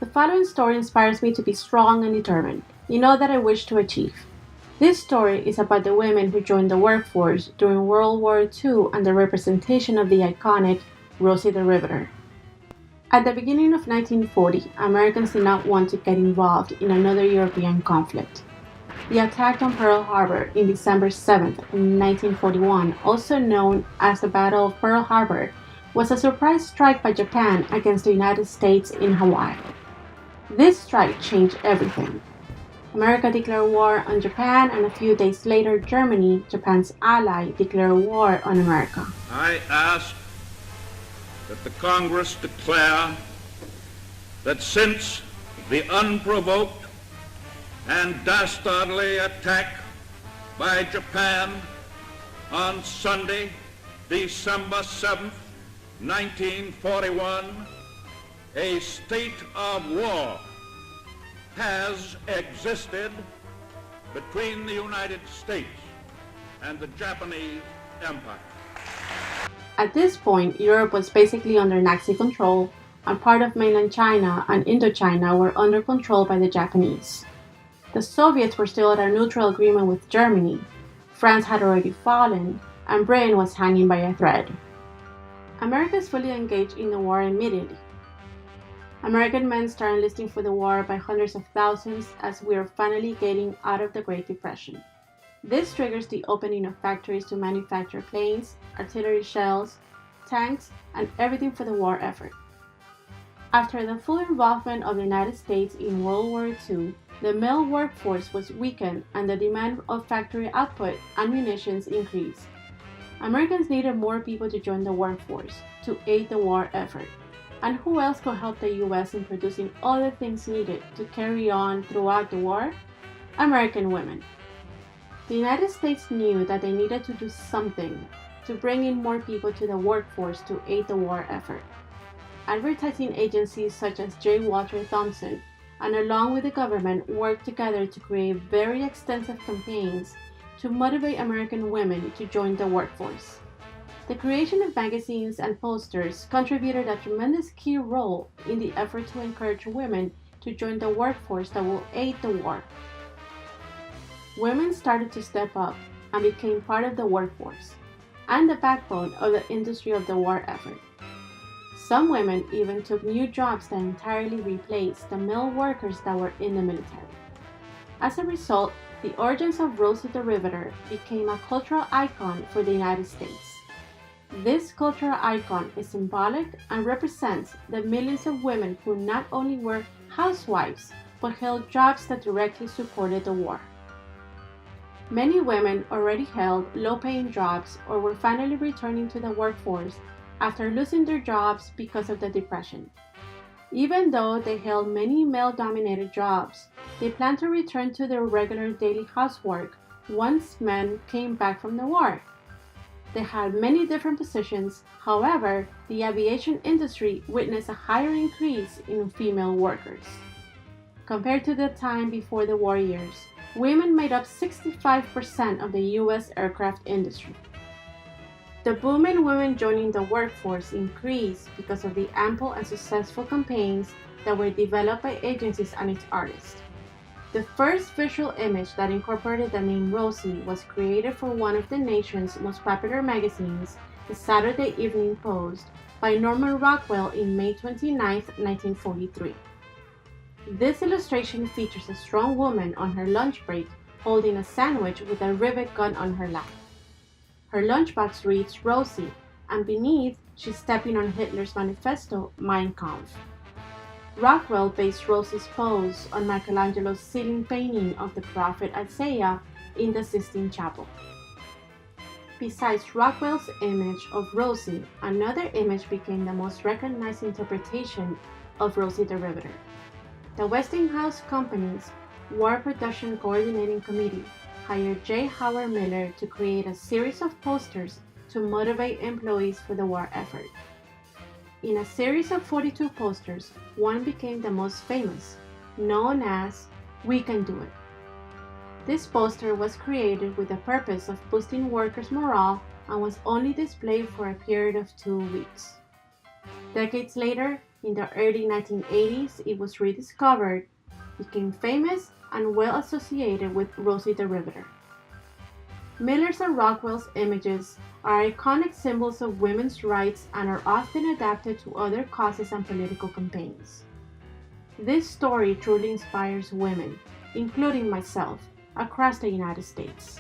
following story inspires me to be strong and determined in all that I wish to achieve. This story is about the women who joined the workforce during World War II and the representation of the iconic Rosie the Riveter. At the beginning of 1940, Americans did not want to get involved in another European conflict. The attack on Pearl Harbor in December 7, 1941, also known as the Battle of Pearl Harbor, was a surprise strike by Japan against the United States in Hawaii. This strike changed everything. America declared war on Japan, and a few days later, Germany, Japan's ally, declared war on America. I ask that the Congress declare that since the unprovoked and dastardly attack by Japan on Sunday, December 7th, 1941, a state of war has existed between the United States and the Japanese Empire. At this point, Europe was basically under Nazi control, and part of mainland China and Indochina were under control by the Japanese. The Soviets were still at a neutral agreement with Germany, France had already fallen, and Britain was hanging by a thread. America is fully engaged in the war immediately. American men start enlisting for the war by hundreds of thousands as we are finally getting out of the Great Depression. This triggers the opening of factories to manufacture planes, artillery shells, tanks, and everything for the war effort. After the full involvement of the United States in World War II, the male workforce was weakened and the demand of factory output and munitions increased. Americans needed more people to join the workforce to aid the war effort. And who else could help the US in producing all the things needed to carry on throughout the war? American women. The United States knew that they needed to do something to bring in more people to the workforce to aid the war effort. Advertising agencies such as J. Walter Thompson and along with the government worked together to create very extensive campaigns to motivate American women to join the workforce. The creation of magazines and posters contributed a tremendous key role in the effort to encourage women to join the workforce that will aid the war. Women started to step up and became part of the workforce and the backbone of the industry of the war effort. Some women even took new jobs that entirely replaced the male workers that were in the military. As a result, the origins of Rosie the Riveter became a cultural icon for the United States. This cultural icon is symbolic and represents the millions of women who not only were housewives, but held jobs that directly supported the war. Many women already held low-paying jobs or were finally returning to the workforce after losing their jobs because of the Depression. Even though they held many male-dominated jobs, they planned to return to their regular daily housework once men came back from the war. They had many different positions, however, the aviation industry witnessed a higher increase in female workers. Compared to the time before the war years, women made up 65% of the U.S. aircraft industry. The boom in women joining the workforce increased because of the ample and successful campaigns that were developed by agencies and its artists. The first visual image that incorporated the name Rosie was created for one of the nation's most popular magazines, the Saturday Evening Post, by Norman Rockwell in May 29, 1943. This illustration features a strong woman on her lunch break holding a sandwich with a rivet gun on her lap. Her lunchbox reads Rosie, and beneath she's stepping on Hitler's manifesto, Mein Kampf. Rockwell based Rosie's pose on Michelangelo's ceiling painting of the prophet Isaiah in the Sistine Chapel. Besides Rockwell's image of Rosie, another image became the most recognized interpretation of Rosie the Riveter. The Westinghouse Company's War Production Coordinating Committee hired J. Howard Miller to create a series of posters to motivate employees for the war effort. In a series of 42 posters, one became the most famous, known as We Can Do It. This poster was created with the purpose of boosting workers' morale and was only displayed for a period of 2 weeks. Decades later, In the early 1980s, it was rediscovered, became famous, and well associated with Rosie the Riveter. Miller's and Rockwell's images are iconic symbols of women's rights and are often adapted to other causes and political campaigns. This story truly inspires women, including myself, across the United States.